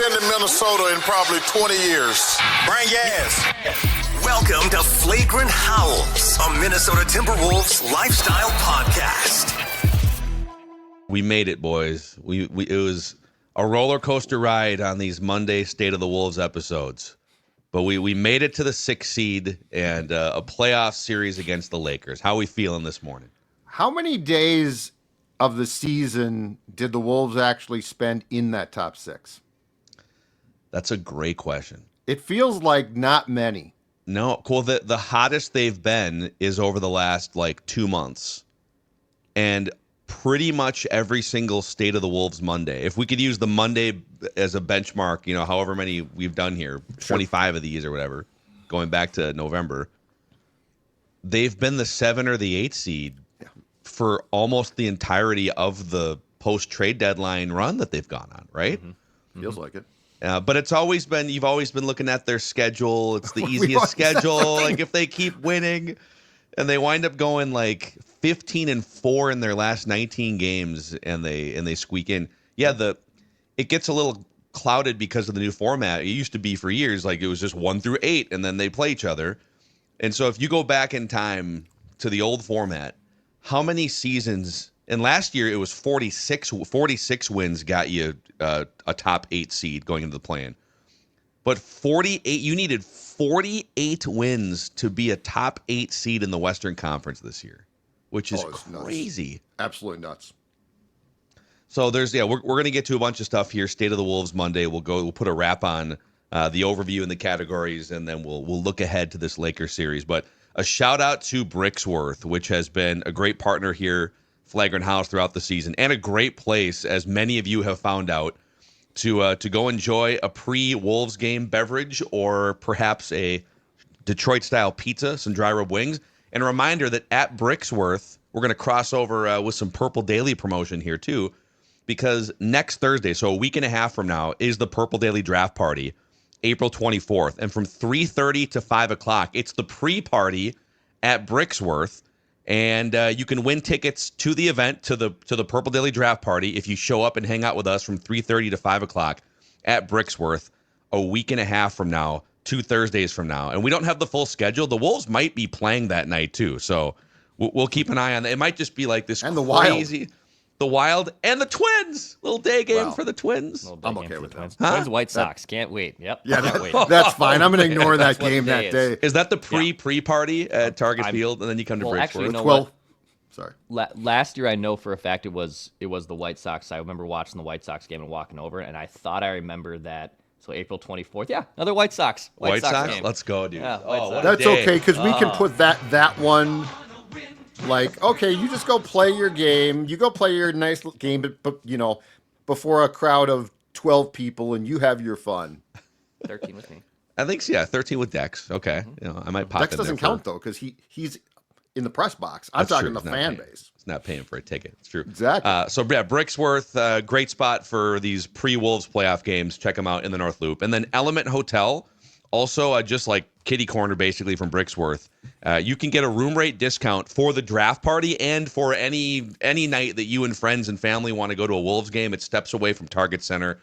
been to Minnesota in probably 20 years. Bring gas. Welcome to Flagrant Howls, a Minnesota Timberwolves lifestyle podcast. We made it, boys. It was a roller coaster ride on these Monday State of the Wolves episodes. But we made it to the 6th seed and a playoff series against the Lakers. How are we feeling this morning? How many days of the season did the Wolves actually spend in that top 6? That's a great question. It feels like not many. No, cool. The hottest they've been is over the last 2 months. And pretty much every single State of the Wolves Monday. If we could use the Monday as a benchmark, however many we've done here, 25 of these or whatever, going back to November, they've been the 7 or the 8 seed for almost the entirety of the post-trade deadline run that they've gone on, right? Mm-hmm. Feels like it. But you've always been looking at their schedule. It's the easiest schedule. If they keep winning and they wind up going 15-4 in their last 19 games and they squeak in. Yeah, it gets a little clouded because of the new format. It used to be for years it was just 1 through 8 and then they play each other. And so if you go back in time to the old format, how many seasons? And last year it was 46 wins got you a top 8 seed going into the play-in. But 48, you needed 48 wins to be a top 8 seed in the Western Conference this year, which is crazy. Nuts. Absolutely nuts. So we're going to get to a bunch of stuff here. State of the Wolves Monday. We'll put a wrap on the overview and the categories, and then we'll look ahead to this Lakers series. But a shout out to Bricksworth, which has been a great partner here, Flagrant Howls, throughout the season, and a great place, as many of you have found out, to go enjoy a pre-Wolves game beverage or perhaps a Detroit-style pizza, some dry rub wings. And a reminder that at Bricksworth, we're going to cross over with some Purple Daily promotion here too, because next Thursday, so a week and a half from now, is the Purple Daily Draft Party, April 24th. And from 3:30 to 5 o'clock, it's the pre-party at Bricksworth. And you can win tickets to the event, to the Purple Daily Draft Party, if you show up and hang out with us from 3:30 to 5 o'clock at Bricksworth a week and a half from now, 2 Thursdays from now. And we don't have the full schedule. The Wolves might be playing that night too, so we'll keep an eye on that. It might just be this and crazy... The Wild and the Twins. Little day game for the Twins. I'm okay with that. Twins, White Sox. Can't wait. Yep. Yeah, can't wait. That's fine. I'm going to ignore that game that day. Is that the pre-party at Target Field, and then you come to Bricksworth? Actually, you know what? Sorry. Last year, I know for a fact it was the White Sox. I remember watching the White Sox game and walking over, and I thought I remember that. So April 24th. Yeah, another White Sox. White Sox game. Let's go, dude. Yeah, that's okay, because we can put that one... okay, you just go play your game. You go play your nice game, but before a crowd of 12 people, and you have your fun. 13 with me. I think so, yeah, 13 with Dex. Okay, I might pop. Dex doesn't count though, because he's in the press box. I'm talking the fan base. It's not paying for a ticket. It's true. Exactly. So yeah, Bricksworth, great spot for these pre-Wolves playoff games. Check them out in the North Loop, and then Element Hotel. Also, just like kitty corner, basically, from Bricksworth, you can get a room rate discount for the draft party and for any night that you and friends and family want to go to a Wolves game. It's steps away from Target Center.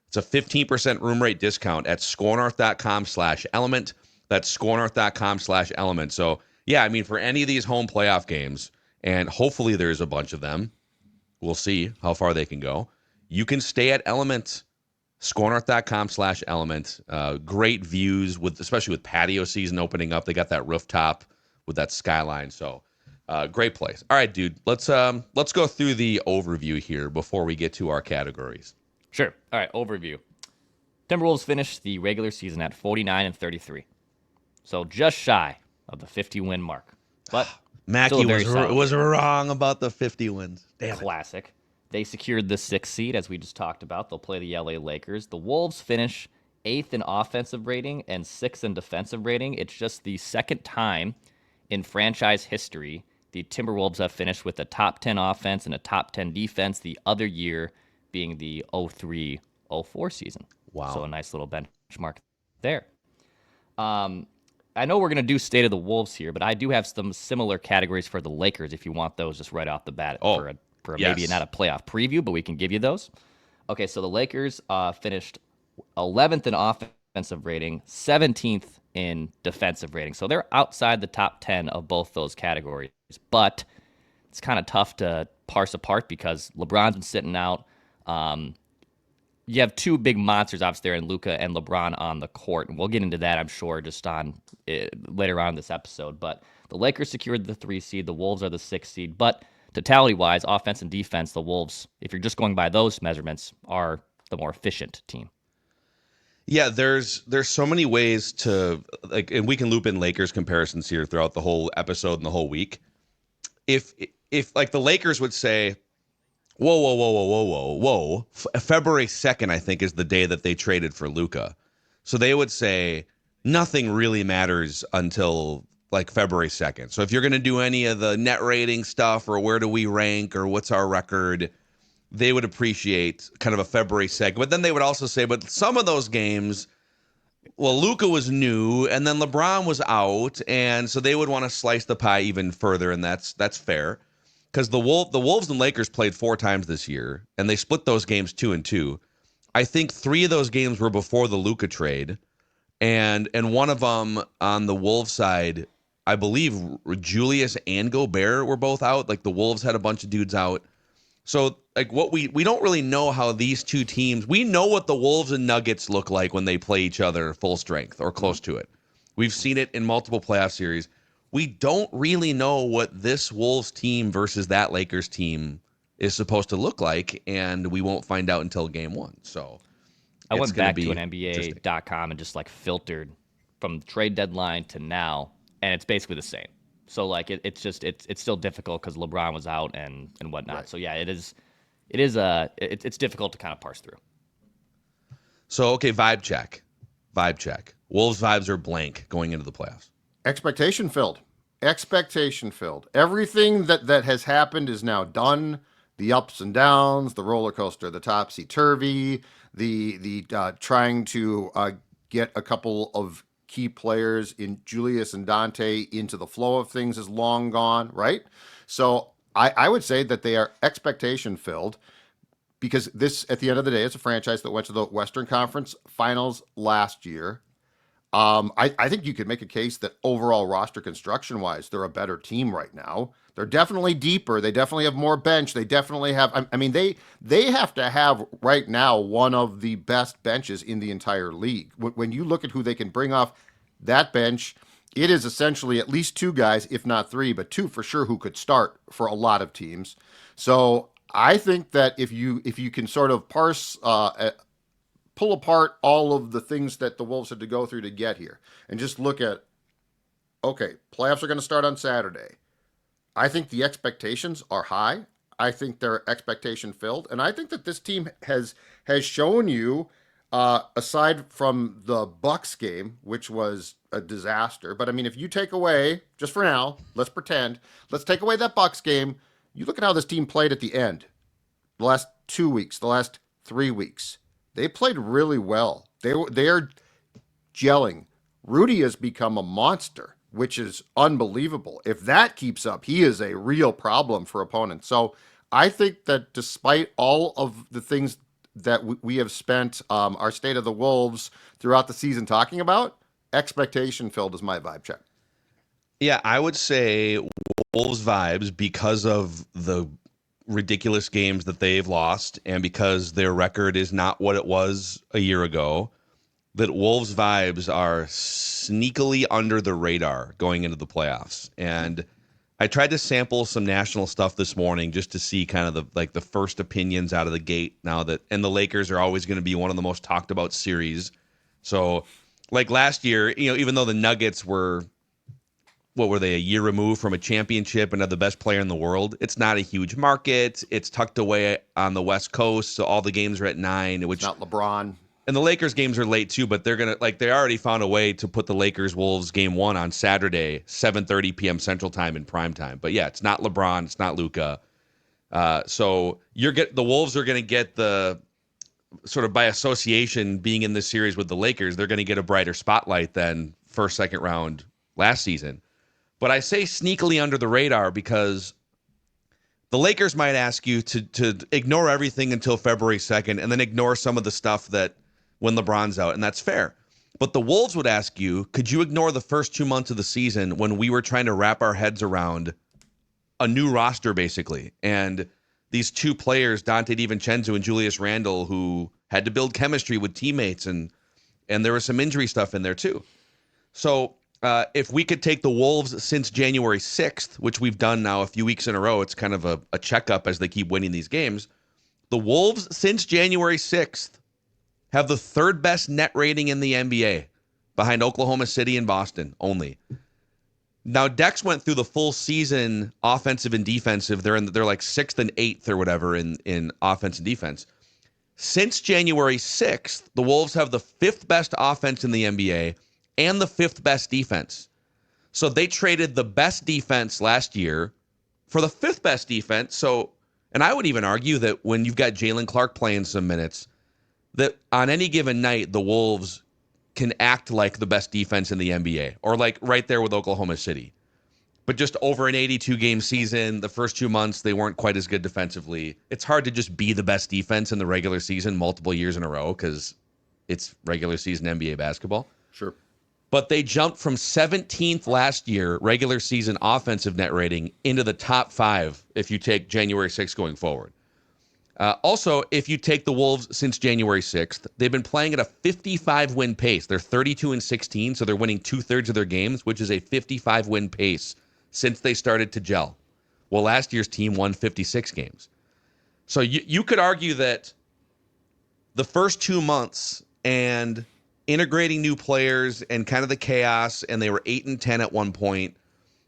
It's a 15% room rate discount at skornorth.com/element. That's skornorth.com/element. So, yeah, I mean, for any of these home playoff games, and hopefully there's a bunch of them, we'll see how far they can go, you can stay at Element. skornorth.com/element. Great views, especially with patio season opening up. They got that rooftop with that skyline. So great place. All right, dude. Let's go through the overview here before we get to our categories. Sure. All right, overview. Timberwolves finished the regular season at 49-33. So just shy of the 50-win mark. But Mackie was wrong about the 50 wins. Damn it. Classic. They secured the 6th seed, as we just talked about. They'll play the LA Lakers. The Wolves finish 8th in offensive rating and 6th in defensive rating. It's just the second time in franchise history the Timberwolves have finished with a top 10 offense and a top 10 defense, the other year being the 03-04 season. Wow. So a nice little benchmark there. I know we're going to do State of the Wolves here, but I do have some similar categories for the Lakers if you want those just right off the bat for maybe not a playoff preview, but we can give you those. Okay, so the Lakers finished 11th in offensive rating, 17th in defensive rating. So they're outside the top 10 of both those categories. But it's kind of tough to parse apart because LeBron's been sitting out. You have two big monsters, obviously, there in Luka and LeBron on the court. And we'll get into that, I'm sure, just on later on in this episode. But the Lakers secured the 3 seed. The Wolves are the 6 seed. But totality-wise, offense and defense, the Wolves, if you're just going by those measurements, are the more efficient team. Yeah, there's so many ways to, like, and we can loop in Lakers comparisons here throughout the whole episode and the whole week. If like the Lakers would say, whoa. February 2nd, I think, is the day that they traded for Luka. So they would say nothing really matters until like February 2nd. So if you're going to do any of the net rating stuff or where do we rank or what's our record, they would appreciate kind of a February 2nd. But then they would also say, but some of those games, well, Luka was new and then LeBron was out. And so they would want to slice the pie even further. And that's fair. Because the Wolves and Lakers played 4 times this year, and they split those games 2-2. I think 3 of those games were before the Luka trade, and one of them on the Wolves side, I believe Julius and Gobert were both out. Like the Wolves had a bunch of dudes out. So like what we don't really know how these two teams. We know what the Wolves and Nuggets look like when they play each other full strength or close to it. We've seen it in multiple playoff series. We don't really know what this Wolves team versus that Lakers team is supposed to look like, and we won't find out until game 1. So I went back to an NBA.com and just like filtered from the trade deadline to now, and it's basically the same. So like it's still difficult because LeBron was out and whatnot. Right. So yeah, it's difficult to kind of parse through. So okay, vibe check. Wolves vibes are blank going into the playoffs. Expectation filled. Everything that has happened is now done. The ups and downs, the roller coaster, the topsy-turvy, the trying to get a couple of key players in Julius and Dante into the flow of things is long gone, right? So I would say that they are expectation filled because this, at the end of the day, it's a franchise that went to the Western Conference Finals last year. I think you could make a case that overall roster construction wise, they're a better team right now. They're definitely deeper. They definitely have more bench. They definitely have, I mean, they have to have right now one of the best benches in the entire league. When you look at who they can bring off that bench, it is essentially at least 2 guys, if not 3, but 2 for sure who could start for a lot of teams. So I think that if you can sort of pull apart all of the things that the Wolves had to go through to get here and just look at, okay, playoffs are going to start on Saturday. I think the expectations are high. I think they're expectation filled. And I think that this team has shown you, aside from the Bucks game, which was a disaster. But I mean, if you take away, just for now, let's take away that Bucks game. You look at how this team played at the end, the last 2 weeks, the last 3 weeks. They played really well. They are gelling. Rudy has become a monster, which is unbelievable. If that keeps up, he is a real problem for opponents. So I think that despite all of the things that we have spent our State of the Wolves throughout the season talking about, expectation filled is my vibe check. Yeah, I would say Wolves vibes because of the ridiculous games that they've lost and because their record is not what it was a year ago, that Wolves vibes are sneakily under the radar going into the playoffs. And I tried to sample some national stuff this morning just to see kind of the first opinions out of the gate now that, and the Lakers are always going to be one of the most talked about series. So like last year, even though the Nuggets were, what were they, a year removed from a championship and are the best player in the world, it's not a huge market. It's tucked away on the West Coast, so all the games are at 9. Which, it's not LeBron. And the Lakers games are late too, but they're going to, they already found a way to put the Lakers-Wolves game 1 on Saturday, 7:30 p.m. Central Time in prime time. But yeah, it's not LeBron, it's not Luka. So the Wolves are going to get the, sort of by association, being in this series with the Lakers, they're going to get a brighter spotlight than first, second round last season. But I say sneakily under the radar because the Lakers might ask you to ignore everything until February 2nd and then ignore some of the stuff that when LeBron's out, and that's fair. But the Wolves would ask you, could you ignore the first 2 months of the season when we were trying to wrap our heads around a new roster, basically, and these two players, Dante DiVincenzo and Julius Randle, who had to build chemistry with teammates, and there was some injury stuff in there too. So if we could take the Wolves since January 6th, which we've done now a few weeks in a row, it's kind of a checkup as they keep winning these games. The Wolves since January 6th have the third best net rating in the NBA, behind Oklahoma City and Boston only. Now, Dex went through the full season, offensive and defensive. They're like 6th and 8th or whatever in offense and defense. Since January 6th, the Wolves have the 5th best offense in the NBA and the 5th best defense. So they traded the best defense last year for the 5th best defense. So, and I would even argue that when you've got Jalen Clark playing some minutes, that on any given night, the Wolves can act like the best defense in the NBA, or like right there with Oklahoma City. But just over an 82-game season, the first 2 months, they weren't quite as good defensively. It's hard to just be the best defense in the regular season multiple years in a row because it's regular season NBA basketball. Sure. But they jumped from 17th last year, regular season offensive net rating, into the top 5 if you take January 6th going forward. Also, if you take the Wolves since January 6th, they've been playing at a 55-win pace. They're 32-16, so they're winning 2/3 of their games, which is a 55-win pace since they started to gel. Well, last year's team won 56 games. So you could argue that the first 2 months and integrating new players and kind of the chaos, and they were 8-10 at one point,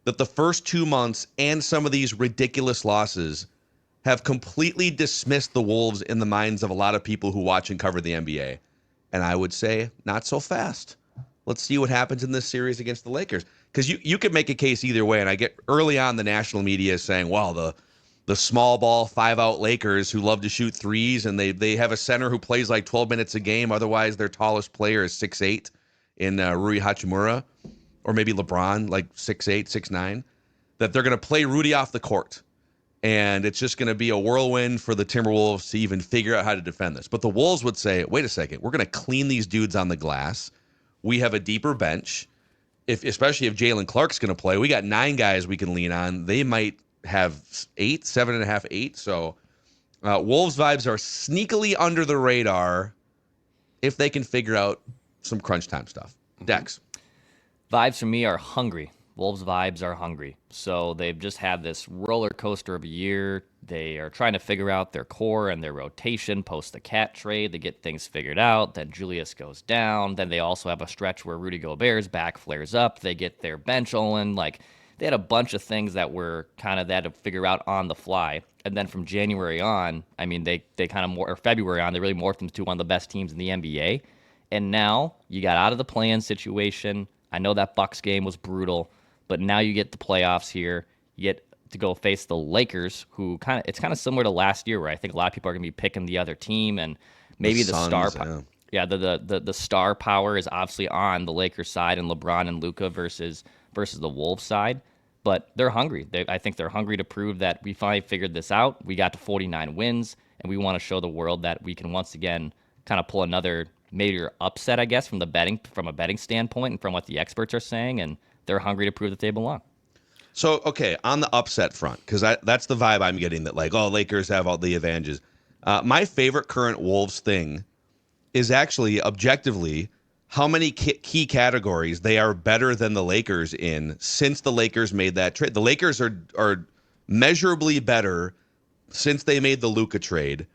that the first 2 months and some of these ridiculous losses have completely dismissed the Wolves in the minds of a lot of people who watch and cover the NBA. And I would say, not so fast. Let's see what happens in this series against the Lakers. Because you could make a case either way, and I get early on the national media saying, well, the small ball, 5-out Lakers who love to shoot threes, and they have a center who plays like 12 minutes a game. Otherwise, their tallest player is 6'8" in Rui Hachimura, or maybe LeBron, like 6'8", 6'9", that they're going to play Rudy off the court. And it's just going to be a whirlwind for the Timberwolves to even figure out how to defend this. But the Wolves would say, wait a second, we're going to clean these dudes on the glass. We have a deeper bench. Especially if Jalen Clark's going to play, we got 9 guys we can lean on. They might have 8, 7.5, 8. So Wolves vibes are sneakily under the radar if they can figure out some crunch time stuff. Dex. Vibes for me are hungry. Wolves vibes are hungry. So they've just had this roller coaster of a year. They are trying to figure out their core and their rotation post the Cat trade. They get things figured out. Then Julius goes down. Then they also have a stretch where Rudy Gobert's back, flares up. They get their bench on. Like, they had a bunch of things that were kind of that to figure out on the fly. And then from January on, I mean, they kind of, or February on, they really morphed into one of the best teams in the NBA. And now you got out of the play-in situation. I know that Bucks game was brutal. But now you get the playoffs here. You get to go face the Lakers, who it's kind of similar to last year, where I think a lot of people are going to be picking the other team, and maybe the star power. Yeah, the star power is obviously on the Lakers side, and LeBron and Luka versus the Wolves side. But they're hungry. I think they're hungry to prove that we finally figured this out. We got to 49 wins, and we want to show the world that we can once again kind of pull another major upset, I guess, from a betting standpoint, and from what the experts are saying, and they're hungry to prove that they belong. So, okay, on the upset front, because that's the vibe I'm getting, that like, oh, Lakers have all the advantages. My favorite current Wolves thing is actually objectively how many key categories they are better than the Lakers in since the Lakers made that trade. The Lakers are measurably better since they made the Luka trade,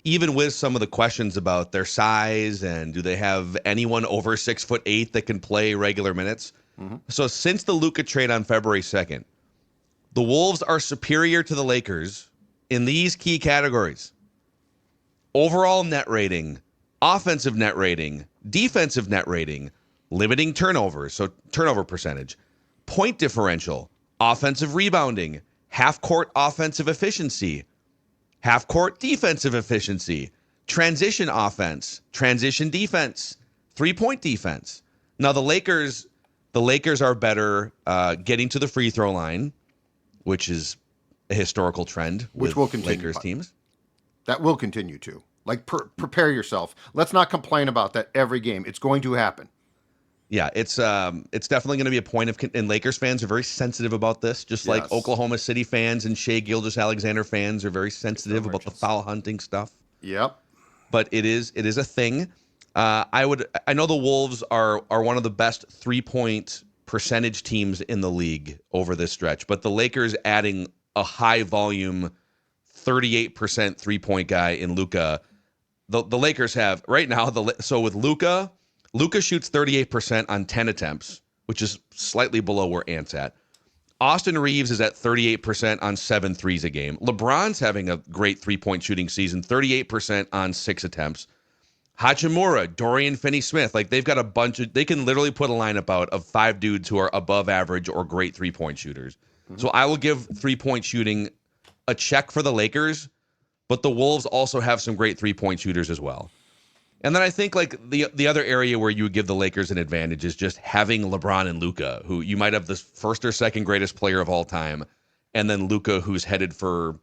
even with some of the questions about their size and do they have anyone over 6'8" that can play regular minutes. Mm-hmm. So since the Luka trade on February 2nd, the Wolves are superior to the Lakers in these key categories: overall net rating, offensive net rating, defensive net rating, limiting turnovers, so turnover percentage, point differential, offensive rebounding, half-court offensive efficiency, half-court defensive efficiency, transition offense, transition defense, three-point defense. Now, the Lakers are better getting to the free throw line, which is a historical trend with will continue, Lakers teams. That will continue to. Like, prepare yourself. Let's not complain about that every game. It's going to happen. Yeah, it's definitely going to be a point of, and Lakers fans are very sensitive about this, just like Oklahoma City fans and Shea Gilgeous-Alexander fans are very sensitive about the foul hunting stuff. Yep. But it is a thing. I know the Wolves are one of the best 3-point percentage teams in the league over this stretch, but the Lakers adding a high volume 38% 3-point guy in Luka. The Lakers have right now so with Luka shoots 38% on 10 attempts, which is slightly below where Ant's at. Austin Reeves is at 38% on 7 threes a game. LeBron's having a great 3-point shooting season, 38% on 6 attempts. Hachimura, Dorian Finney-Smith, like they've got they can literally put a lineup out of 5 dudes who are above average or great 3-point shooters. Mm-hmm. So I will give 3-point shooting a check for the Lakers, but the Wolves also have some great 3-point shooters as well. And then I think like the other area where you would give the Lakers an advantage is just having LeBron and Luka, who you might have the first or second greatest player of all time, and then Luka, who's headed for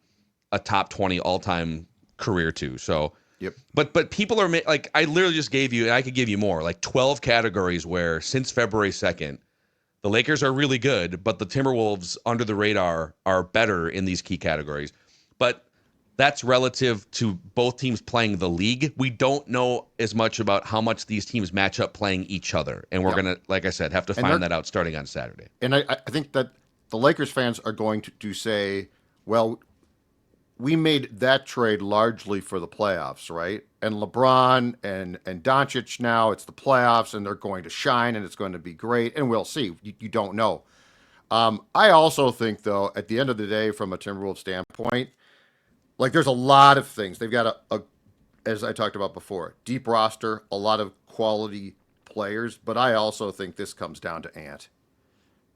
a top 20 all-time career too. So, yep. But people are like, I literally just gave you, and I could give you more, like 12 categories where since February 2nd, the Lakers are really good, but the Timberwolves under the radar are better in these key categories. But that's relative to both teams playing the league. We don't know as much about how much these teams match up playing each other. And we're going to, like I said, have to find that out starting on Saturday. And I think that the Lakers fans are going to say, well, we made that trade largely for the playoffs, right? And LeBron and Doncic now, it's the playoffs, and they're going to shine, and it's going to be great. And we'll see. You don't know. I also think, though, at the end of the day, from a Timberwolves standpoint, like there's a lot of things. They've got a as I talked about before, deep roster, a lot of quality players. But I also think this comes down to Ant.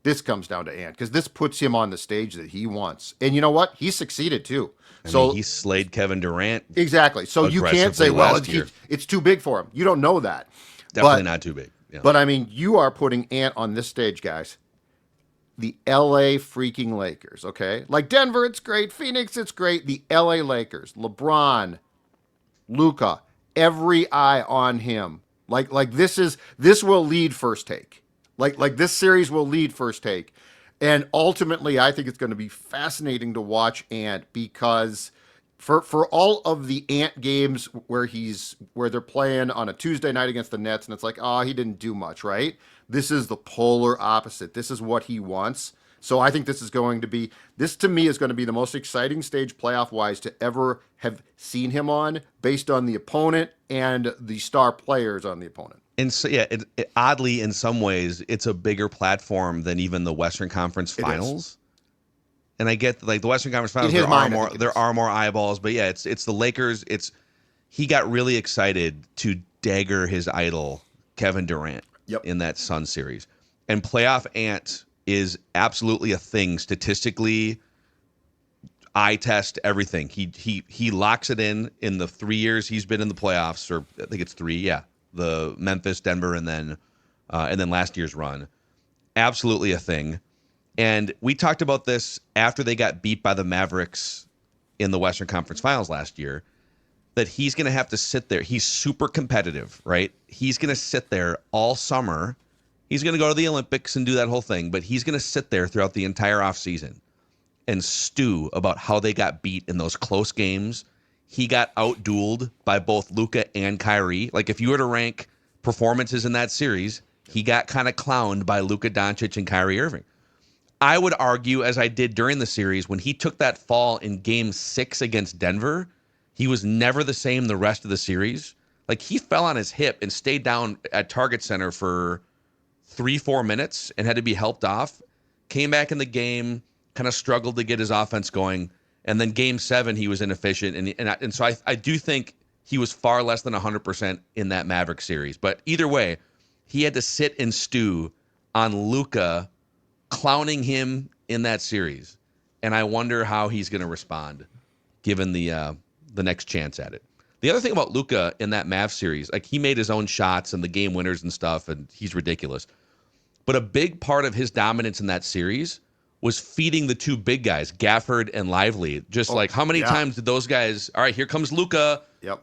This comes down to Ant because this puts him on the stage that he wants. And you know what? He succeeded too. I mean, he slayed Kevin Durant. Exactly. So you can't say, well, it's too big for him. You don't know that. Definitely not too big. Yeah. But I mean, you are putting Ant on this stage, guys. The LA freaking Lakers, okay? Like Denver, it's great. Phoenix, it's great. The LA Lakers, LeBron, Luka, every eye on him. Like this will lead First Take. Like this series will lead First Take. And ultimately, I think it's going to be fascinating to watch Ant because for all of the Ant games where they're playing on a Tuesday night against the Nets and it's like, oh, he didn't do much, right? This is the polar opposite. This is what he wants. So I think this to me is going to be the most exciting stage playoff-wise to ever have seen him on based on the opponent and the star players on the opponent. And so, yeah, oddly, in some ways, it's a bigger platform than even the Western Conference Finals. And I get like the Western Conference Finals, there are more eyeballs, but yeah, it's the Lakers. He got really excited to dagger his idol, Kevin Durant, in that Suns series. And playoff Ant is absolutely a thing statistically. Eye test, everything. He locks it in the 3 years he's been in the playoffs, or I think it's 3, yeah. The Memphis, Denver, and then last year's run. Absolutely a thing. And we talked about this after they got beat by the Mavericks in the Western Conference Finals last year, that he's going to have to sit there. He's super competitive, right? He's going to sit there all summer. He's going to go to the Olympics and do that whole thing, but he's going to sit there throughout the entire offseason and stew about how they got beat in those close games. He got out-dueled by both Luka and Kyrie. Like, if you were to rank performances in that series, he got kind of clowned by Luka Doncic and Kyrie Irving. I would argue, as I did during the series, when he took that fall in Game 6 against Denver, he was never the same the rest of the series. Like, he fell on his hip and stayed down at Target Center for 3-4 minutes and had to be helped off. Came back in the game, kind of struggled to get his offense going. And then Game 7, he was inefficient. And so I do think he was far less than 100% in that Maverick series. But either way, he had to sit and stew on Luka clowning him in that series. And I wonder how he's going to respond given the next chance at it. The other thing about Luka in that Mav series, like he made his own shots and the game winners and stuff, and he's ridiculous. But a big part of his dominance in that series was feeding the two big guys, Gafford and Lively. Just like how many times did those guys, all right, here comes Luka. Yep.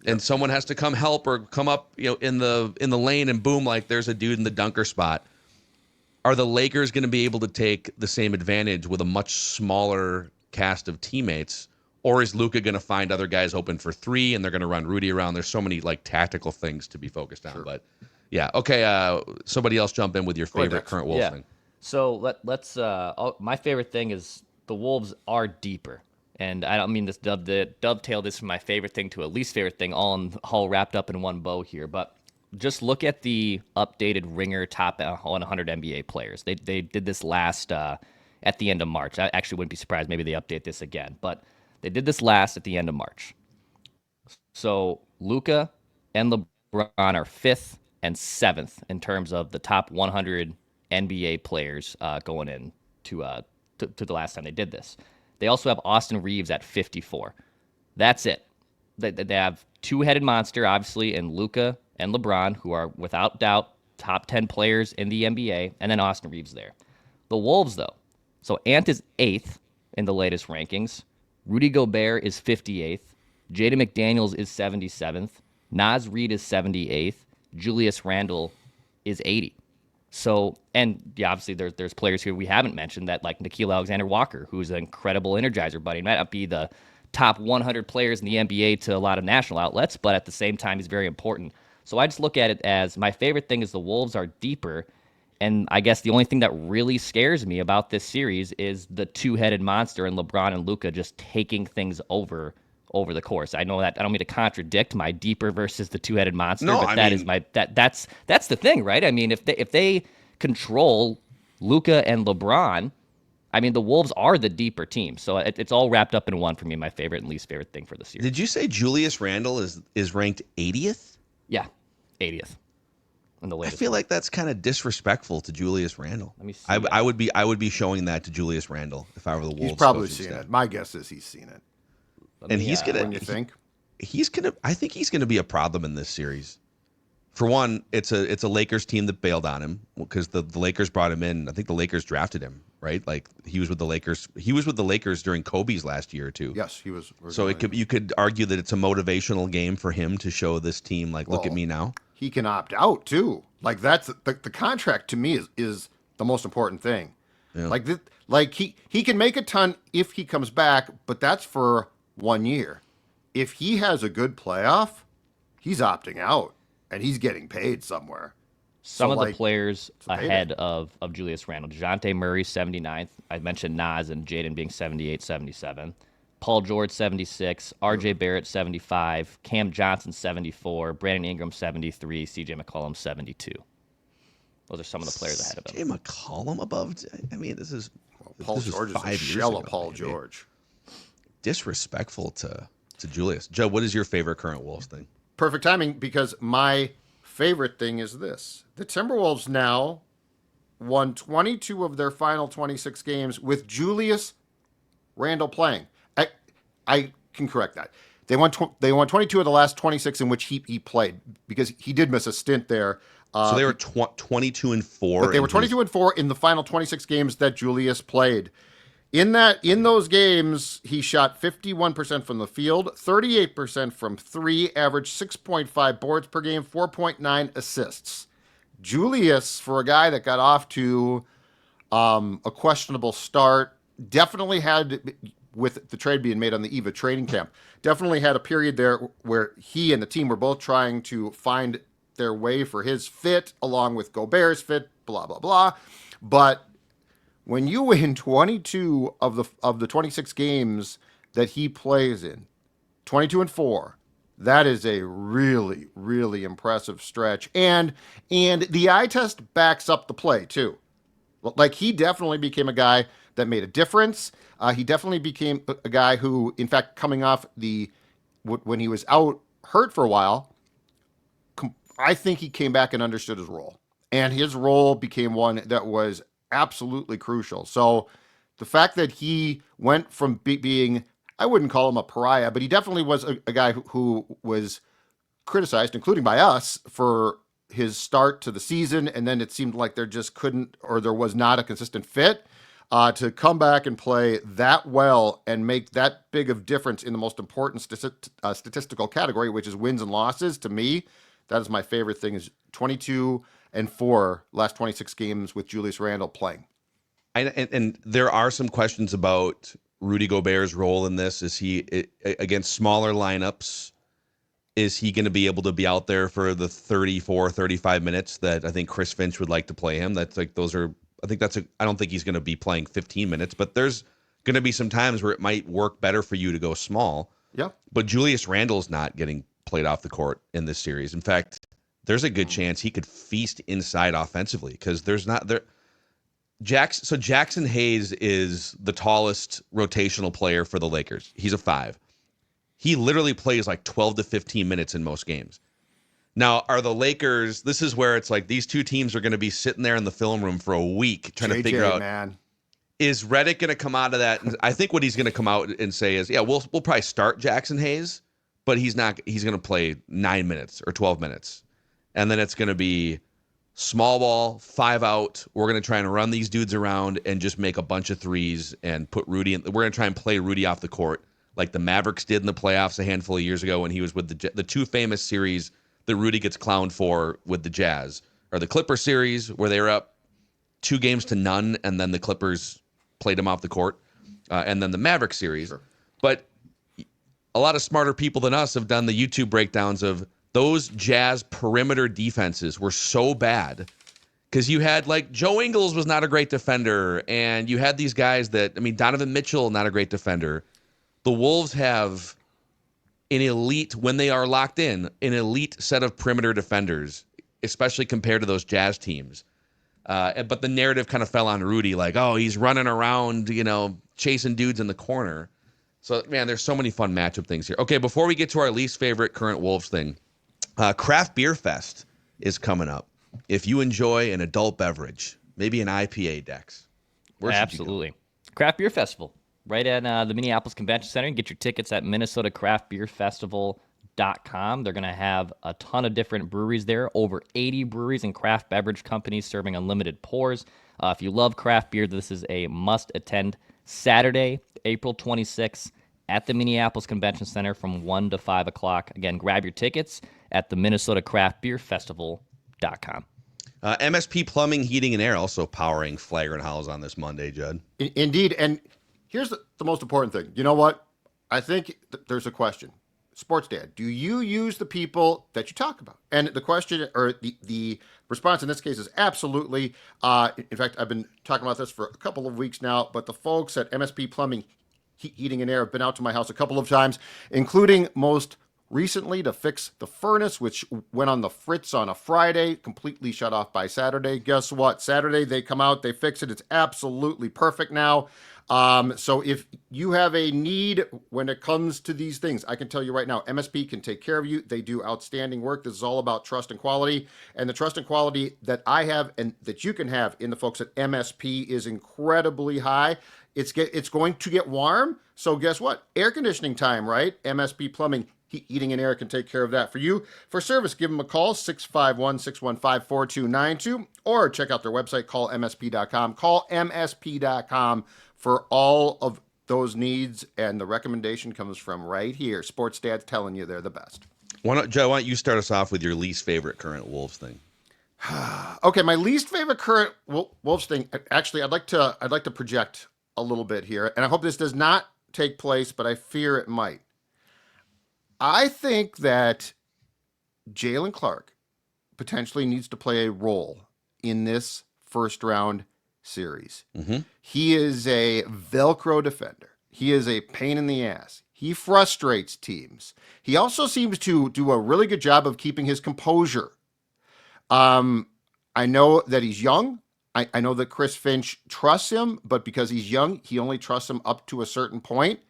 and someone has to come help or come up, in the lane, and boom, like there's a dude in the dunker spot. Are the Lakers going to be able to take the same advantage with a much smaller cast of teammates, or is Luka going to find other guys open for three and they're going to run Rudy around? There's so many like tactical things to be focused on. Sure. But yeah, okay. Somebody else jump in with your favorite current Wolves thing. So let's. My favorite thing is the Wolves are deeper, and I don't mean this dovetail this from my favorite thing to a least favorite thing, all wrapped up in one bow here, but. Just look at the updated Ringer top 100 NBA players. They did this last at the end of March. I actually wouldn't be surprised. Maybe they update this again. But they did this last at the end of March. So Luka and LeBron are 5th and 7th in terms of the top 100 NBA players going in to the last time they did this. They also have Austin Reeves at 54. That's it. They have two-headed monster, obviously, in Luka and LeBron, who are without doubt top 10 players in the NBA, and then Austin Reeves there. The Wolves, though. So Ant is 8th in the latest rankings. Rudy Gobert is 58th. Jaden McDaniels is 77th. Naz Reid is 78th. Julius Randle is 80. So, and yeah, obviously there's players here we haven't mentioned that, like Nickeil Alexander-Walker, who's an incredible energizer buddy. He might not be the top 100 players in the NBA to a lot of national outlets, but at the same time, he's very important. So I just look at it as my favorite thing is the Wolves are deeper, and I guess the only thing that really scares me about this series is the two-headed monster and LeBron and Luka just taking things over the course. I know that I don't mean to contradict my deeper versus the two-headed monster, but that's the thing, right? I mean, if they control Luka and LeBron, I mean, the Wolves are the deeper team. So it's all wrapped up in one for me, my favorite and least favorite thing for the series. Did you say Julius Randle is ranked 80th? Yeah, 80th. In the latest I feel like that's kind of disrespectful to Julius Randle. Let me see. I would be showing that to Julius Randle if I were the Wolves. He's probably seen it. My guess is he's seen it. And he's gonna. What do you think? I think he's gonna be a problem in this series. For one, it's a Lakers team that bailed on him because the Lakers brought him in. I think the Lakers drafted him, right? Like he was with the Lakers. He was with the Lakers during Kobe's last year or two. Yes, he was. So you could argue that it's a motivational game for him to show this team, like, look at me now. He can opt out too. Like that's the contract to me is the most important thing. Yeah. Like he can make a ton if he comes back, but that's for 1 year. If he has a good playoff, he's opting out and he's getting paid somewhere. Some of the players ahead of Julius Randle. DeJounte Murray, 79th. I mentioned Naz and Jaden being 78, 77. Paul George, 76. RJ Barrett, 75. Cam Johnson, 74. Brandon Ingram, 73. CJ McCollum, 72. Those are some of the players ahead of him. CJ McCollum above? I mean, this is Paul George is a shell of Paul George. Disrespectful to Julius. Joe, what is your favorite current Wolves thing? Perfect timing, because my favorite thing is this. The Timberwolves now won 22 of their final 26 games with Julius Randle playing. I can correct that. They won 22 of the last 26 in which he played, because he did miss a stint there. So they were 22-4. But they were 22-4 in the final 26 games that Julius played. In those games, he shot 51% from the field, 38% from three, averaged 6.5 boards per game, 4.9 assists. Julius, for a guy that got off to a questionable start, definitely had, with the trade being made on the eve of training camp, definitely had a period there where he and the team were both trying to find their way for his fit, along with Gobert's fit, blah, blah, blah. But when you win 22 of the 26 games that he plays in, 22-4, that is a really, really impressive stretch. And the eye test backs up the play too. Like, he definitely became a guy that made a difference. He definitely became a guy who, in fact, coming off when he was out hurt for a while, I think he came back and understood his role. And his role became one that was absolutely crucial. So the fact that he went from being, I wouldn't call him a pariah, but he definitely was a guy who was criticized, including by us, for his start to the season. And then it seemed like there just couldn't, or there was not a consistent fit. to come back and play that well and make that big of difference in the most important statistical category, which is wins and losses. To me, that is my favorite thing, is 22-4 last 26 games with Julius Randle playing. And there are some questions about Rudy Gobert's role in this. Is he, against smaller lineups, is he going to be able to be out there for the 34, 35 minutes that I think Chris Finch would like to play him? That's like, I don't think he's going to be playing 15 minutes, but there's going to be some times where it might work better for you to go small. Yeah. But Julius Randle's not getting played off the court in this series. In fact, there's a good chance he could feast inside offensively, because there's not there. So Jackson Hayes is the tallest rotational player for the Lakers. He's a 5. He literally plays like 12 to 15 minutes in most games. Now, are the Lakers, this is where it's like these two teams are going to be sitting there in the film room for a week trying to figure out, man. Is Redick going to come out of that? And I think what he's going to come out and say is, yeah, we'll probably start Jackson Hayes, but he's going to play 9 minutes or 12 minutes. And then it's going to be small ball, 5 out. We're going to try and run these dudes around and just make a bunch of threes and put Rudy in. We're going to try and play Rudy off the court like the Mavericks did in the playoffs a handful of years ago when he was with the two famous series that Rudy gets clowned for with the Jazz, or the Clipper series where they were up 2-0 and then the Clippers played him off the court, and then the Maverick series. Sure. But a lot of smarter people than us have done the YouTube breakdowns of those Jazz perimeter defenses were so bad because you had, like, Joe Ingles was not a great defender, and you had these guys that, Donovan Mitchell, not a great defender. The Wolves have an elite, when they are locked in, an elite set of perimeter defenders, especially compared to those Jazz teams. But the narrative kind of fell on Rudy, like, oh, he's running around, chasing dudes in the corner. So, man, there's so many fun matchup things here. Okay, before we get to our least favorite current Wolves thing, Craft Beer Fest is coming up. If you enjoy an adult beverage, maybe an IPA, Dex, where should Absolutely. you go? Craft Beer Festival, right at the Minneapolis Convention Center. You can get your tickets at MinnesotaCraftBeerFestival.com. They're going to have a ton of different breweries there, over 80 breweries and craft beverage companies serving unlimited pours. If you love craft beer, this is a must-attend. Saturday, April 26th, at the Minneapolis Convention Center from 1 to 5 o'clock. Again, grab your tickets at the MinnesotaCraftBeerFestival.com. MSP Plumbing, Heating, and Air also powering Flagrant Howls on this Monday, Judd. Indeed. And here's the most important thing. You know what? I think there's a question. Sports Dad, do you use the people that you talk about? And the question, or the response in this case, is absolutely. In fact, I've been talking about this for a couple of weeks now, but the folks at MSP Plumbing, Heating, and Air have been out to my house a couple of times, including most recently to fix the furnace, which went on the fritz on a Friday, completely shut off by Saturday. Guess what? Saturday, they come out, they fix it. It's absolutely perfect now. So if you have a need when it comes to these things, I can tell you right now, MSP can take care of you. They do outstanding work. This is all about trust and quality. And the trust and quality that I have and that you can have in the folks at MSP is incredibly high. It's going to get warm. So guess what? Air conditioning time, right? MSP Plumbing, Heating, and Air can take care of that for you. For service, give them a call, 651-615-4292, or check out their website, callmsp.com. Call msp.com for all of those needs, and the recommendation comes from right here. Sports Dad's telling you they're the best. Joe, why don't you start us off with your least favorite current Wolves thing? Okay, my least favorite current Wolves thing. Actually, I'd like to project a little bit here, and I hope this does not take place, but I fear it might. I think that Jalen Clark potentially needs to play a role in this first round series. Mm-hmm. He is a Velcro defender. He is a pain in the ass. He frustrates teams. He also seems to do a really good job of keeping his composure. I know that he's young. I know that Chris Finch trusts him, but because he's young, he only trusts him up to a certain point.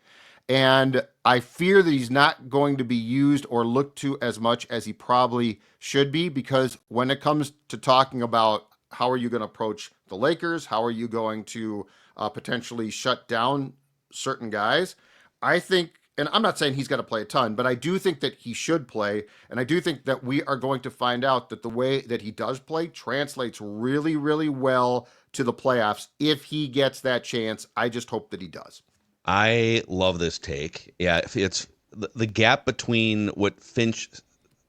And I fear that he's not going to be used or looked to as much as he probably should be, because when it comes to talking about how are you going to approach the Lakers, how are you going to potentially shut down certain guys, I think, and I'm not saying he's got to play a ton, but I do think that he should play. And I do think that we are going to find out that the way that he does play translates really, really well to the playoffs if he gets that chance. I just hope that he does. I love this take. Yeah, it's the gap between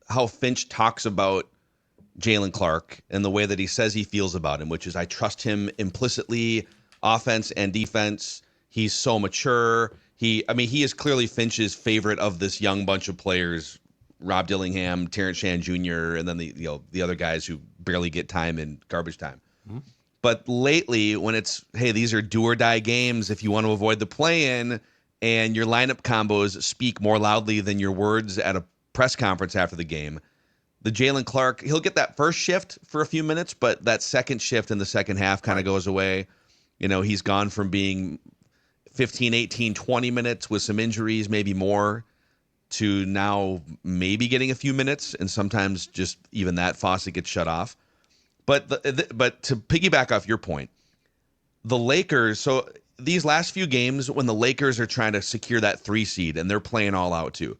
how Finch talks about Jalen Clark and the way that he says he feels about him, which is I trust him implicitly, offense and defense. He's so mature. He is clearly Finch's favorite of this young bunch of players, Rob Dillingham, Terrence Shannon Jr., and then the other guys who barely get time in garbage time. Mm-hmm. But lately, when it's, hey, these are do or die games if you want to avoid the play-in, and your lineup combos speak more loudly than your words at a press conference after the game, the Jalen Clark, he'll get that first shift for a few minutes, but that second shift in the second half kind of goes away. He's gone from being 15, 18, 20 minutes with some injuries, maybe more, to now maybe getting a few minutes, and sometimes just even that faucet gets shut off. But but to piggyback off your point, the Lakers, so these last few games when the Lakers are trying to secure that 3 seed and they're playing all out too,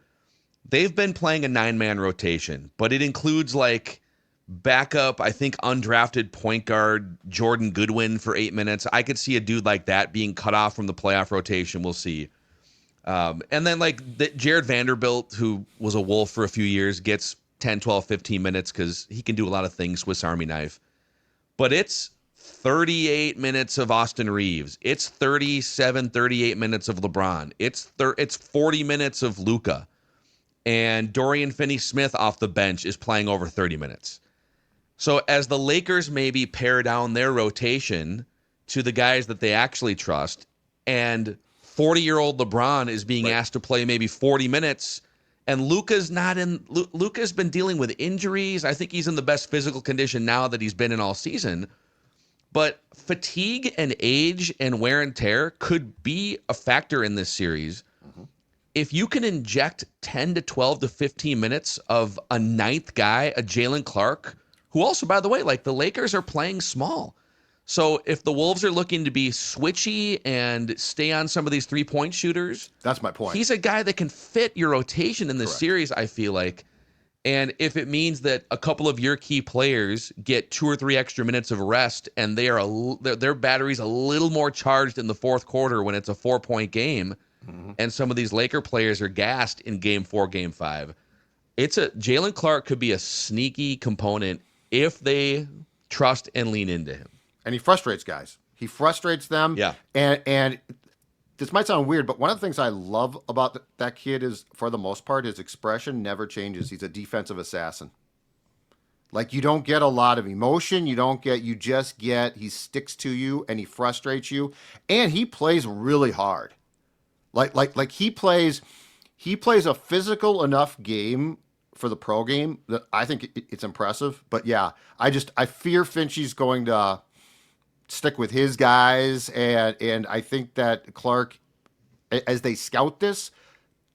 they've been playing a 9-man rotation, but it includes like backup, I think undrafted point guard Jordan Goodwin for 8 minutes. I could see a dude like that being cut off from the playoff rotation. We'll see. And then like Jared Vanderbilt, who was a Wolf for a few years, gets 10, 12, 15 minutes because he can do a lot of things, Swiss Army knife. But it's 38 minutes of Austin Reeves. It's 37, 38 minutes of LeBron. It's 40 minutes of Luka. And Dorian Finney-Smith off the bench is playing over 30 minutes. So as the Lakers maybe pare down their rotation to the guys that they actually trust, and 40-year-old LeBron is being asked to play maybe 40 minutes, and Luka's been dealing with injuries. I think he's in the best physical condition now that he's been in all season. But fatigue and age and wear and tear could be a factor in this series. Mm-hmm. If you can inject 10 to 12 to 15 minutes of a ninth guy, a Jalen Clark, who also, by the way, like the Lakers are playing small. So if the Wolves are looking to be switchy and stay on some of these three-point shooters, that's my point. He's a guy that can fit your rotation in this series, I feel like. And if it means that a couple of your key players get 2 or 3 extra minutes of rest and their battery's a little more charged in the fourth quarter when it's a 4-point game, and some of these Laker players are gassed in Game 4, Game 5, Jalen Clark could be a sneaky component if they trust and lean into him. And he frustrates guys. He frustrates them. Yeah. And this might sound weird, but one of the things I love about that kid is, for the most part, his expression never changes. He's a defensive assassin. Like, you don't get a lot of emotion. You just get, he sticks to you and he frustrates you. And he plays really hard. Like he plays a physical enough game for the pro game that I think it's impressive. But yeah, I fear Finchie's going to stick with his guys, and I think that Clark, as they scout this,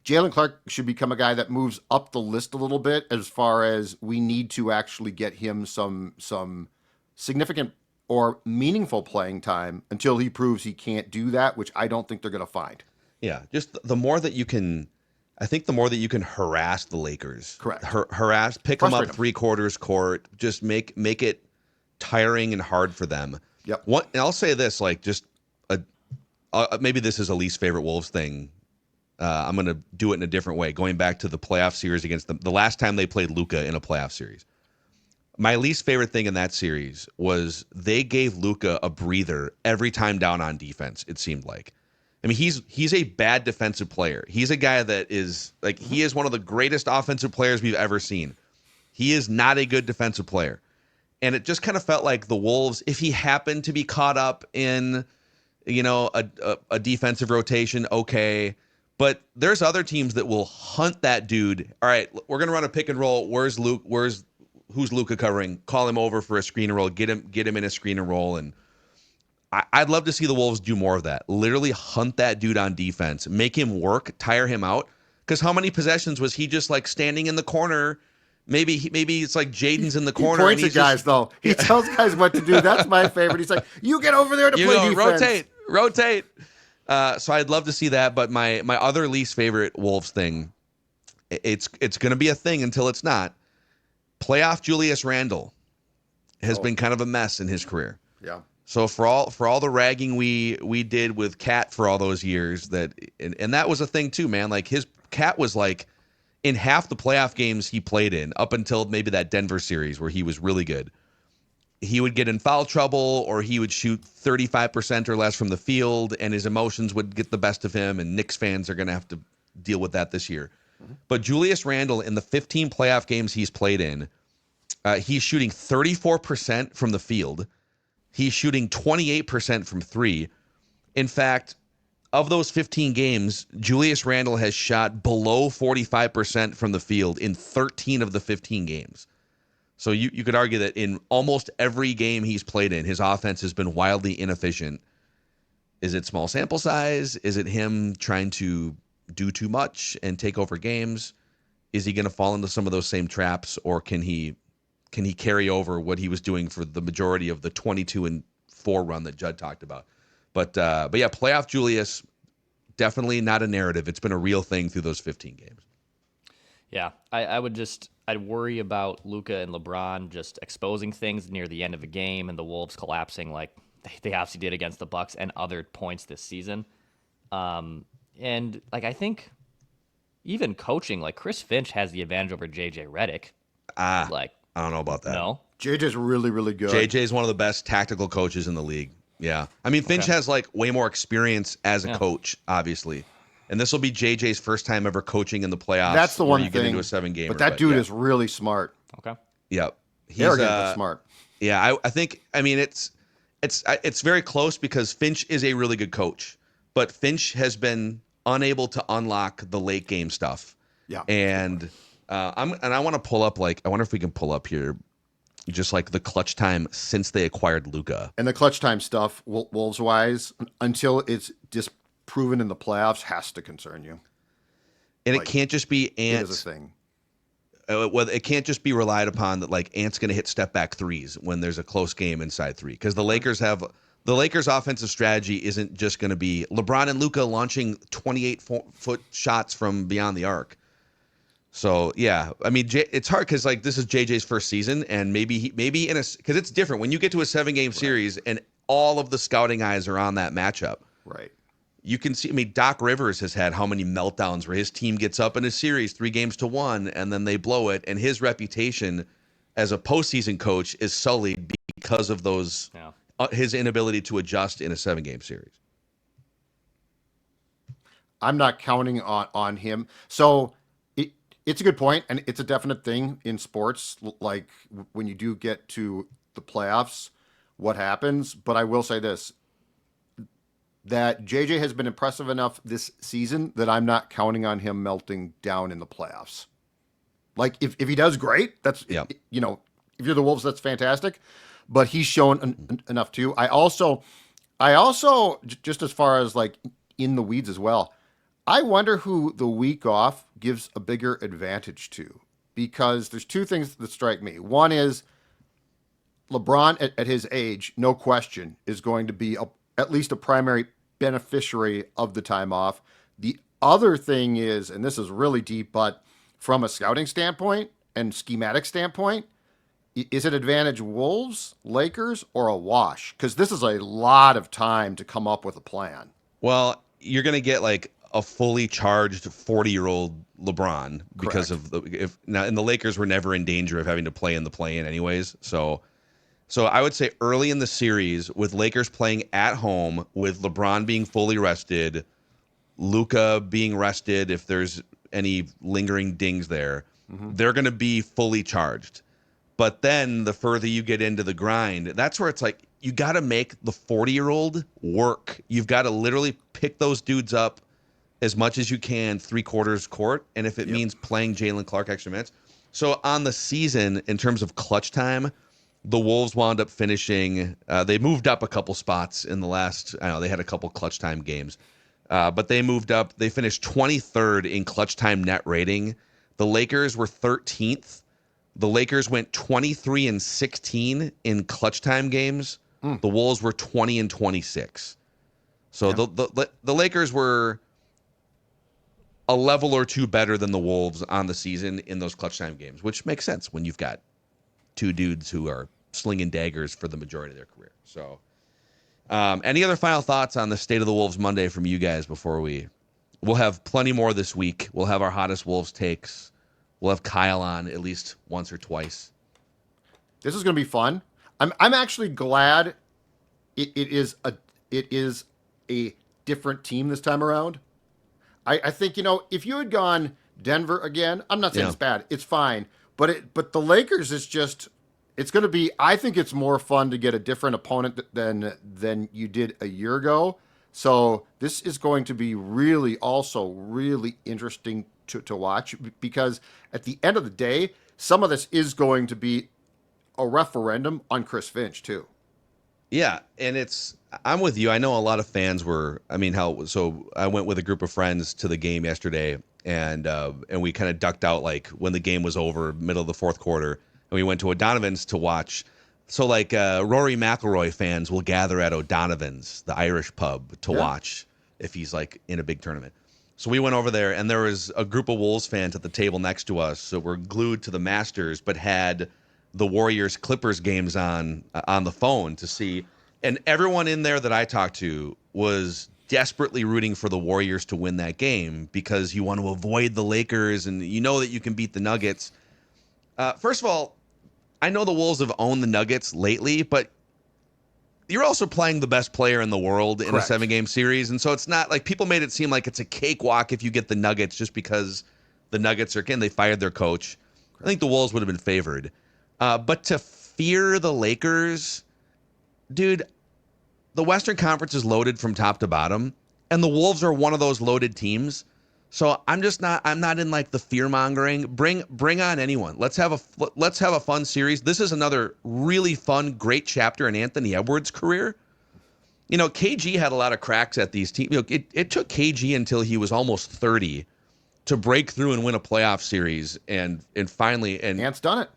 Jalen Clark should become a guy that moves up the list a little bit as far as we need to actually get him some significant or meaningful playing time until he proves he can't do that, which I don't think they're going to find. Yeah, just the more that you can, I think the more that you can harass the Lakers. Correct. Harass, pick them up 3/4 court, just make it tiring and hard for them. Yep. And I'll say this, like, just maybe this is a least favorite Wolves thing. I'm going to do it in a different way, going back to the playoff series against them. The last time they played Luka in a playoff series. My least favorite thing in that series was they gave Luka a breather every time down on defense, it seemed like. I mean, he's a bad defensive player. He's a guy that is, like, he is one of the greatest offensive players we've ever seen. He is not a good defensive player. And it just kind of felt like the Wolves, if he happened to be caught up in, a defensive rotation, okay. But there's other teams that will hunt that dude. All right, we're going to run a pick and roll. Where's Luke? Who's Luka covering? Call him over for a screen and roll. Get him in a screen and roll. And I'd love to see the Wolves do more of that. Literally hunt that dude on defense. Make him work. Tire him out. Because how many possessions was he just like standing in the corner? Maybe it's like Jaden's in the corner. He points at guys, though. He tells guys what to do. That's my favorite. He's like, you get over there to play defense. Rotate. So I'd love to see that. But my other least favorite Wolves thing, it's going to be a thing until it's not. Playoff Julius Randle has been kind of a mess in his career. Yeah. So for all the ragging we did with Cat for all those years, and that was a thing too, man. Like his Cat was like in half the playoff games he played in, up until maybe that Denver series where he was really good, he would get in foul trouble or he would shoot 35% or less from the field, and his emotions would get the best of him, and Knicks fans are going to have to deal with that this year. But Julius Randle, in the 15 playoff games he's played in, he's shooting 34% from the field. He's shooting 28% from three. In fact, of those 15 games, Julius Randle has shot below 45% from the field in 13 of the 15 games. So you could argue that in almost every game he's played in, his offense has been wildly inefficient. Is it small sample size? Is it him trying to do too much and take over games? Is he going to fall into some of those same traps, or can he carry over what he was doing for the majority of the 22-4 run that Judd talked about? But yeah, playoff Julius, definitely not a narrative. It's been a real thing through those 15 games. Yeah, I'd worry about Luka and LeBron just exposing things near the end of a game and the Wolves collapsing like they obviously did against the Bucks and other points this season. And like I think even coaching, like Chris Finch has the advantage over JJ Redick. Like I don't know about that. No. JJ's really, really good. JJ is one of the best tactical coaches in the league. Yeah. I mean, Finch has like way more experience as a coach, obviously. And this will be JJ's first time ever coaching in the playoffs. That's the one you thing. Get into a 7-gamer. But that dude is really smart. Okay. Yep. He's arrogant, but smart. Yeah, I think. I mean, it's very close because Finch is a really good coach, but Finch has been unable to unlock the late game stuff. Yeah. And I want to pull up, like, I wonder if we can pull up here just like the clutch time since they acquired Luka. And the clutch time stuff, Wolves wise, until it's disproven in the playoffs, has to concern you. And like, it can't just be Ant. It is a thing. Well, it can't just be relied upon that like Ant's going to hit step back threes when there's a close game inside three, because the Lakers offensive strategy isn't just going to be LeBron and Luka launching 28-foot shots from beyond the arc. So yeah, I mean it's hard because like this is JJ's first season, and maybe because it's different when you get to a 7-game series and all of the scouting eyes are on that matchup. Right. You can see, I mean, Doc Rivers has had how many meltdowns where his team gets up in a series 3-1 and then they blow it, and his reputation as a postseason coach is sullied because of those his inability to adjust in a 7-game series. I'm not counting on him. So it's a good point, and it's a definite thing in sports. Like when you do get to the playoffs, what happens? But I will say this: that JJ has been impressive enough this season that I'm not counting on him melting down in the playoffs. Like if he does great, that's if you're the Wolves, that's fantastic. But he's shown enough too. I also just as far as like in the weeds as well, I wonder who the week off gives a bigger advantage to, because there's two things that strike me. One is LeBron at his age, no question, is going to be at least a primary beneficiary of the time off. The other thing is, and this is really deep, but from a scouting standpoint and schematic standpoint, is it advantage Wolves, Lakers, or a wash? Because this is a lot of time to come up with a plan. Well, you're going to get like a fully charged 40-year-old LeBron because of and the Lakers were never in danger of having to play in the play-in anyways. So I would say early in the series, with Lakers playing at home, with LeBron being fully rested, Luka being rested if there's any lingering dings there, they're going to be fully charged. But then the further you get into the grind, that's where it's like you got to make the 40-year-old work. You've got to literally pick those dudes up as much as you can 3/4 court, and if it means playing Jalen Clark extra minutes. So on the season, in terms of clutch time, the Wolves wound up finishing. They moved up a couple spots in the last. I know they had a couple clutch time games, but they moved up. They finished 23rd in clutch time net rating. The Lakers were 13th. The Lakers went 23-16 in clutch time games. The Wolves were 20-26. So the Lakers were a level or two better than the Wolves on the season in those clutch time games, which makes sense when you've got two dudes who are slinging daggers for the majority of their career. So, Any other final thoughts on the State of the Wolves Monday from you guys before we'll have plenty more this week. We'll have our hottest Wolves takes. We'll have Kyle on at least once or twice. This is going to be fun. I'm actually glad it is a different team this time around. I think, if you had gone Denver again, I'm not saying it's bad. It's fine. But the Lakers is just, it's going to be, I think it's more fun to get a different opponent than you did a year ago. So this is going to be really interesting to watch, because at the end of the day, some of this is going to be a referendum on Chris Finch too. Yeah, and I'm with you. I know a lot of fans so I went with a group of friends to the game yesterday, and we kind of ducked out like when the game was over, middle of the fourth quarter, and we went to O'Donovan's to watch. So like Rory McIlroy fans will gather at O'Donovan's, the Irish pub, to watch if he's like in a big tournament. So we went over there, and there was a group of Wolves fans at the table next to us. So we're glued to the Masters, but had the Warriors Clippers games on the phone to see. And everyone in there that I talked to was desperately rooting for the Warriors to win that game, because you want to avoid the Lakers, and you know that you can beat the Nuggets. First of all, I know the Wolves have owned the Nuggets lately, but you're also playing the best player in the world in a 7-game series. And so it's not like people made it seem like it's a cakewalk if you get the Nuggets just because the Nuggets they fired their coach. I think the Wolves would have been favored. But to fear the Lakers, dude, the Western Conference is loaded from top to bottom, and the Wolves are one of those loaded teams. So I'm not in like the fear mongering. Bring on anyone. Let's have a fun series. This is another really fun, great chapter in Anthony Edwards' career. KG had a lot of cracks at these teams. It took KG until he was almost 30 to break through and win a playoff series, and finally, Ant's done it.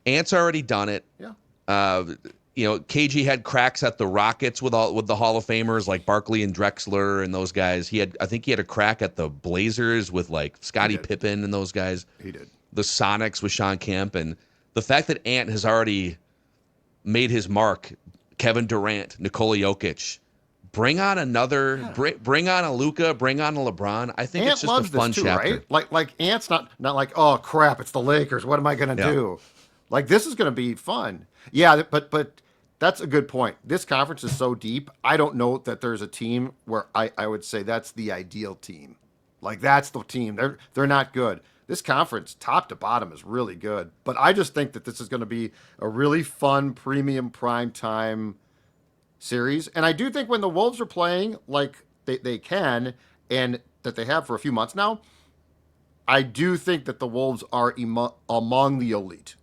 Ant's already done it. Yeah. KG had cracks at the Rockets with the Hall of Famers like Barkley and Drexler and those guys. I think he had a crack at the Blazers with like Scottie Pippen and those guys. He did. The Sonics with Sean Kemp, and the fact that Ant has already made his mark. Kevin Durant, Nikola Jokic. Bring on bring on a Luka, bring on a LeBron. I think Ant it's just loves a fun this too, chapter. right? Like Ant's not like, oh crap, it's the Lakers. What am I going to do? Like, this is going to be fun. Yeah, but that's a good point. This conference is so deep. I don't know that there's a team where I would say that's the ideal team. Like, that's the team. They're not good. This conference, top to bottom, is really good. But I just think that this is going to be a really fun, premium, prime time series. And I do think when the Wolves are playing like they can, and that they have for a few months now, I do think that the Wolves are among the elite.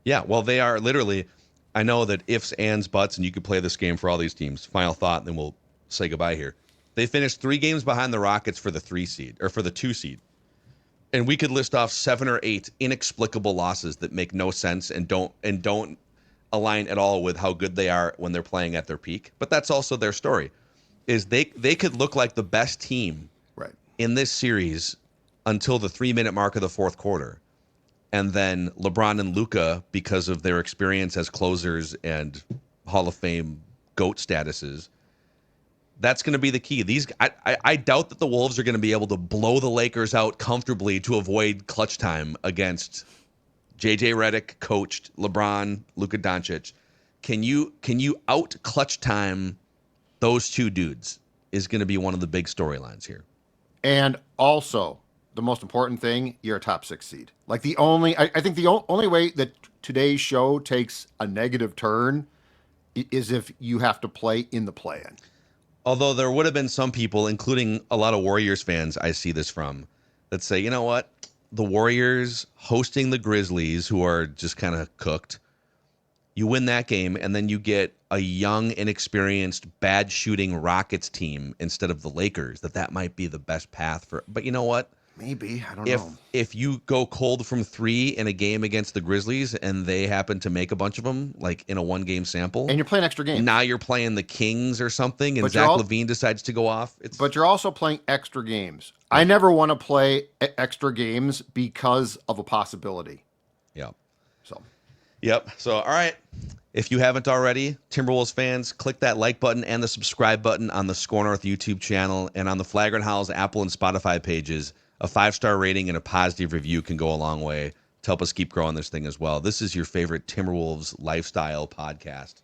Yeah, well, they are literally. I know that ifs, ands, buts, and you could play this game for all these teams. Final thought, and then we'll say goodbye here. They finished 3 games behind the Rockets for the 3 seed, or for the 2 seed. And we could list off 7 or 8 inexplicable losses that make no sense and don't align at all with how good they are when they're playing at their peak. But that's also their story. Is they could look like the best team in this series until the 3-minute mark of the fourth quarter. And then LeBron and Luka, because of their experience as closers and Hall of Fame GOAT statuses, that's going to be the key. I doubt that the Wolves are going to be able to blow the Lakers out comfortably to avoid clutch time against JJ Redick coached LeBron, Luka Doncic. Can you out clutch time those two dudes is going to be one of the big storylines here. And also, the most important thing, you're a top 6 seed. Like I think the only way that today's show takes a negative turn is if you have to play in the play-in. Although there would have been some people, including a lot of Warriors fans I see this from, that say, you know what? The Warriors hosting the Grizzlies, who are just kind of cooked, you win that game, and then you get a young, inexperienced, bad shooting Rockets team instead of the Lakers, that might be the best path for. But you know what? Maybe. I don't know. If you go cold from 3 in a game against the Grizzlies and they happen to make a bunch of them, like in a 1-game sample. And you're playing extra games. Now you're playing the Kings or something, and Zach LaVine decides to go off. But you're also playing extra games. I never want to play extra games because of a possibility. Yeah. So. Yep. So, all right. If you haven't already, Timberwolves fans, click that like button and the subscribe button on the SKOR North YouTube channel and on the Flagrant Howls Apple and Spotify pages. A 5-star rating and a positive review can go a long way to help us keep growing this thing as well. This is your favorite Timberwolves lifestyle podcast.